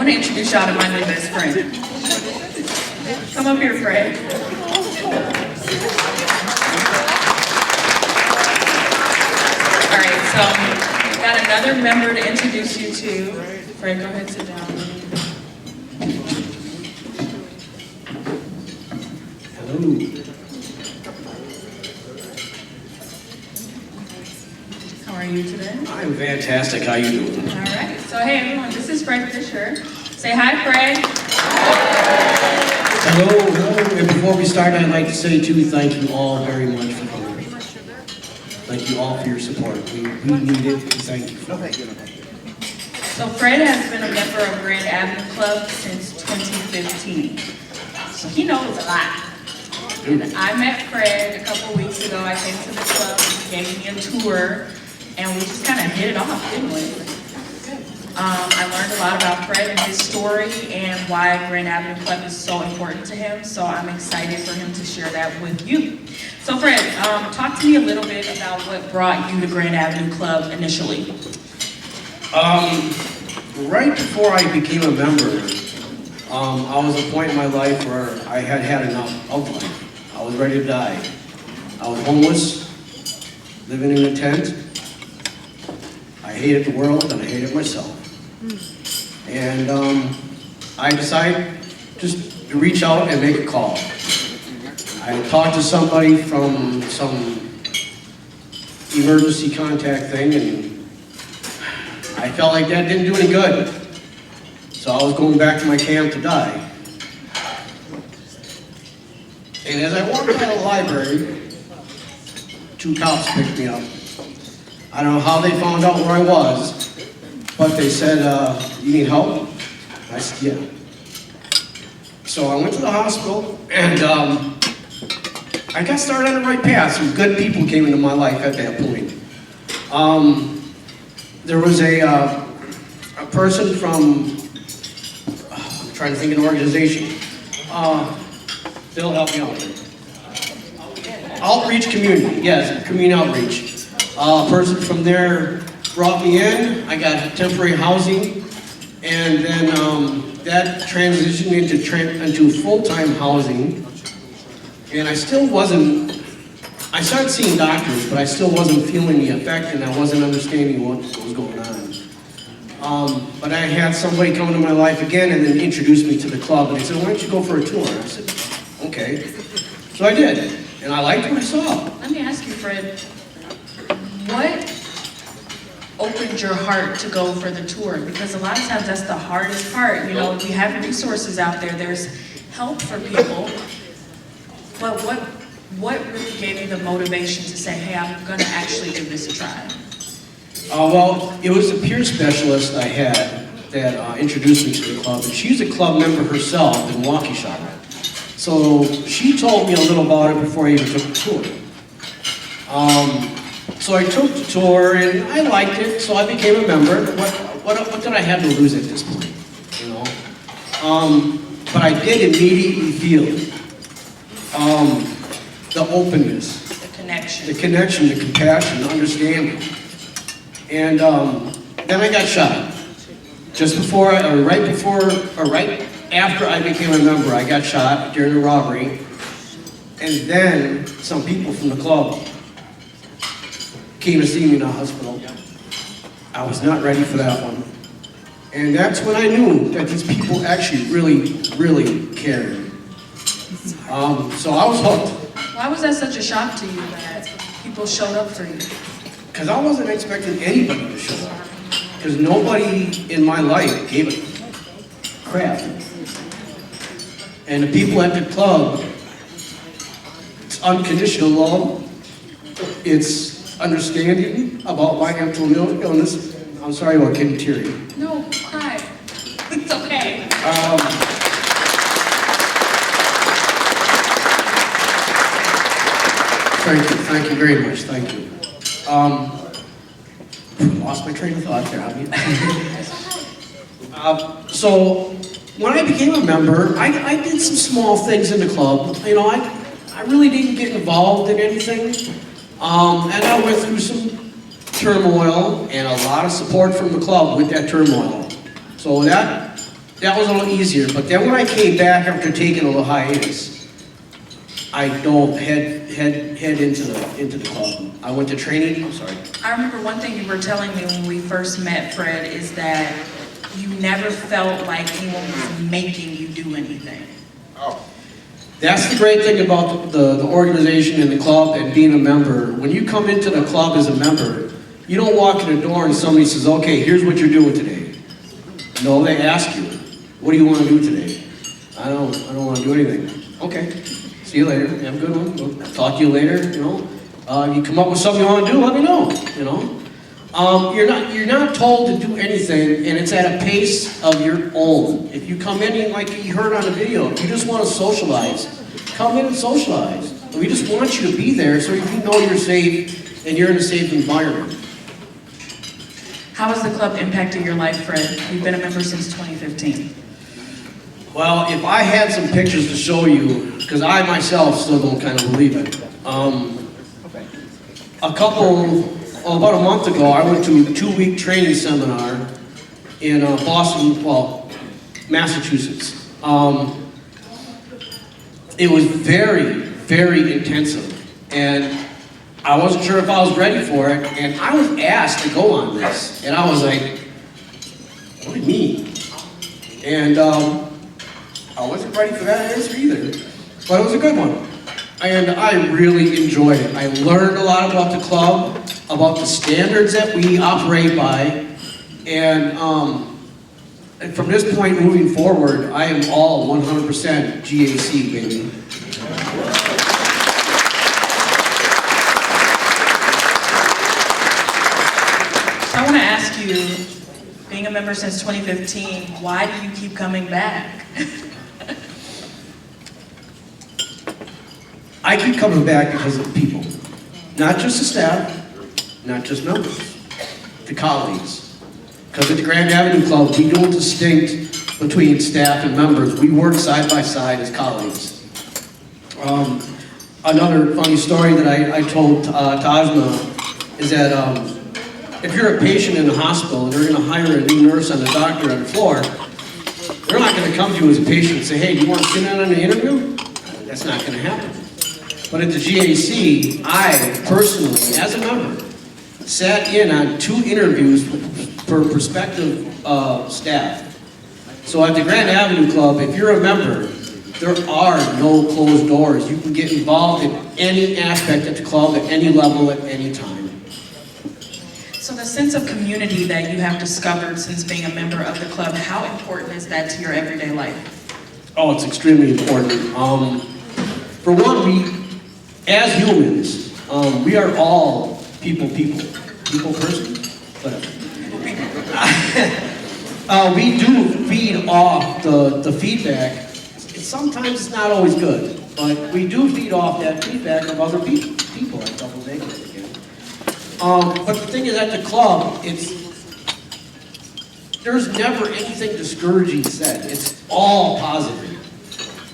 want to introduce y'all to my new best friend. Come up here, Fred. All right, so got another member to introduce you to. Fred, go ahead, sit down. Hello. How are you today? I'm fantastic. How you doing? All right. So hey everyone, this is Fred Fischer. Say hi, Fred. Hello, hello. And before we start, I'd like to say too, thank you all very much for coming. Thank you all for your support. We need it. Thank you for it. So Fred has been a member of Grand Avenue Club since 2015. So he knows a lot. And I met Fred a couple weeks ago. I came to the club, he gave me a tour, and we just kind of hit it off, didn't we? I learned a lot about Fred and his story and why Grand Avenue Club is so important to him, so I'm excited for him to share that with you. So Fred, talk to me a little bit about what brought you to Grand Avenue Club initially. Right before I became a member, I was at a point in my life where I had had enough of life. I was ready to die. I was homeless, living in a tent. I hated the world and I hated myself. And I decided just to reach out and make a call. I talked to somebody from some emergency contact thing, and I felt like that didn't do any good. So I was going back to my camp to die. And as I walked out of the library, 2 cops picked me up. I don't know how they found out where I was, but they said, you need help? I said, yeah. So I went to the hospital, and I got started on the right path. Some good people came into my life at that point. There was a person from, I'm trying to think of an organization. They'll help me out here. Outreach community, yes, community outreach. A person from there brought me in. I got temporary housing, and then that transitioned into full-time housing. And I still wasn't, I started seeing doctors, but I still wasn't feeling the effect, and I wasn't understanding what was going on. But I had somebody come into my life again and then introduced me to the club, and they said, why don't you go for a tour? I said, okay. So I did, and I liked what I saw. Let me ask you, Fred, what opened your heart to go for the tour? Because a lot of times that's the hardest part. You know, we have resources out there, there's help for people, but what really gave you the motivation to say, hey, I'm gonna actually give this a try? Well, it was a peer specialist I had that introduced me to the club, and she's a club member herself in Waukesha. So she told me a little about it before I even took the tour. So I took the tour and I liked it, so I became a member. What did I have to lose at this point, you know? But I did immediately feel the openness, The connection, the compassion, the understanding. And then I got shot. Just before, right after I became a member, I got shot during a robbery. And then some people from the club came to see me in the hospital. I was not ready for that one. And that's when I knew that these people actually really cared. So I was hooked. Why was that such a shock to you that people showed up for you? Because I wasn't expecting anybody to show up. Because nobody in my life gave a crap. And the people at the club, it's unconditional love. It's understanding about my mental illness. I'm sorry about getting teary. No, cry. It's okay. Thank you very much, thank you. Lost my train of thought there, so when I became a member, I did some small things in the club. You know, I really didn't get involved in anything. And I went through some turmoil and a lot of support from the club with that turmoil. So that that was a little easier. But then when I came back after taking a little hiatus, I dove head into the club. I went to training. I'm sorry. I remember one thing you were telling me when we first met, Fred, is that you never felt like anyone was making you do anything. Oh. That's the great thing about the organization and the club and being a member. When you come into the club as a member, you don't walk in the door and somebody says, okay, here's what you're doing today. No, they ask you, what do you want to do today? I don't want to do anything. Okay, see you later. Have a good one. We'll talk to you later, you know. You come up with something you want to do, let me know, you know. You're not told to do anything, and it's at a pace of your own. If you come in and, like you heard on the video, if you just want to socialize, come in and socialize. We just want you to be there so you know you're safe and you're in a safe environment. How has the club impacted your life, Fred? You've been a member since 2015. Well, if I had some pictures to show you, because I myself still don't kind of believe it. About a month ago, I went to a 2-week training seminar in Boston, Massachusetts. It was very, very intensive, and I wasn't sure if I was ready for it, and I was asked to go on this, and I was like, what do you mean? And I wasn't ready for that answer either, but it was a good one. And I really enjoyed it. I learned a lot about the club, about the standards that we operate by, and from this point moving forward, I am all 100% GAC, baby. So I want to ask you, being a member since 2015, why do you keep coming back? I keep coming back because of the people. Not just the staff, not just members, the colleagues. Because at the Grand Avenue Club, we don't distinct between staff and members. We work side by side as colleagues. Another funny story that I told Tajma is that if you're a patient in the hospital and they're going to hire a new nurse and a doctor on the floor, they're not going to come to you as a patient and say, hey, do you want to sit in on the interview? That's not going to happen. But at the GAC, I personally, as a member, sat in on 2 interviews for prospective staff. So at the Grand Avenue Club, if you're a member, there are no closed doors. You can get involved in any aspect at the club, at any level, at any time. So the sense of community that you have discovered since being a member of the club, how important is that to your everyday life? Oh, it's extremely important. For one, as humans, we are all people person, whatever. We do feed off the feedback. Sometimes it's not always good, but we do feed off that feedback of other people. I double negative again. But the thing is, at the club, there's never anything discouraging said. It's all positive.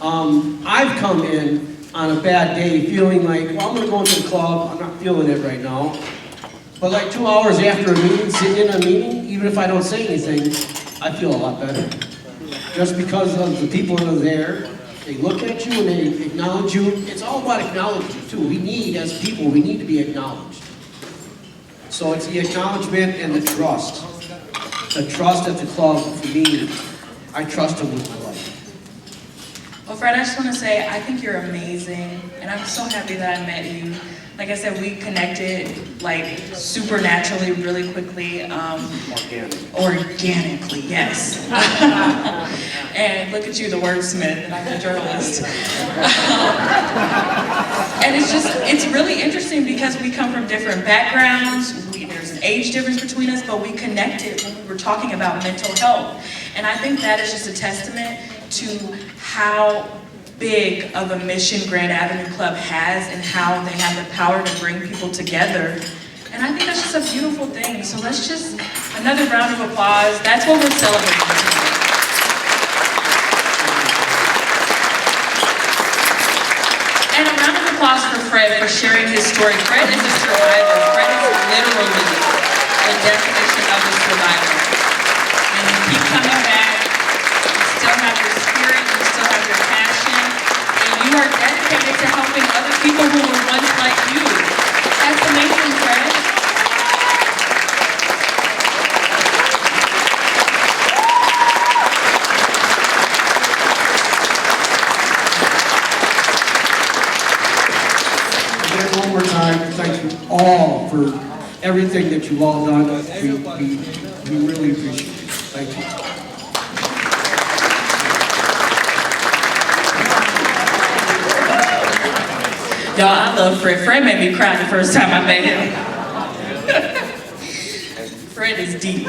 I've come in on a bad day feeling like, well, I'm going to go into the club, I'm not feeling it right now. But like 2 hours after a meeting, sitting in a meeting, even if I don't say anything, I feel a lot better. Just because of the people that are there, they look at you and they acknowledge you. It's all about acknowledgement too. We need, as people, we need to be acknowledged. So it's the acknowledgement and the trust. The trust at the club, for me, I trust them with my life. Well, Fred, I just want to say, I think you're amazing, and I'm so happy that I met you. Like I said, we connected, like, supernaturally, really quickly. Organically, yes. And look at you, the wordsmith, and I'm the journalist. And it's really interesting because we come from different backgrounds. There's an age difference between us, but we connected when we were talking about mental health. And I think that is just a testament to how big of a mission Grand Avenue Club has and how they have the power to bring people together. And I think that's just a beautiful thing. So let's just, another round of applause. That's what we're celebrating today. And a round of applause for Fred for sharing his story. Fred is a survivor. Fred is literally the definition of a survivor. And you keep coming back. again, one more time, thank you all for everything that you've all done. We really appreciate it. Thank you. Y'all, I love Fred. Fred made me cry the first time I met him. Fred is deep.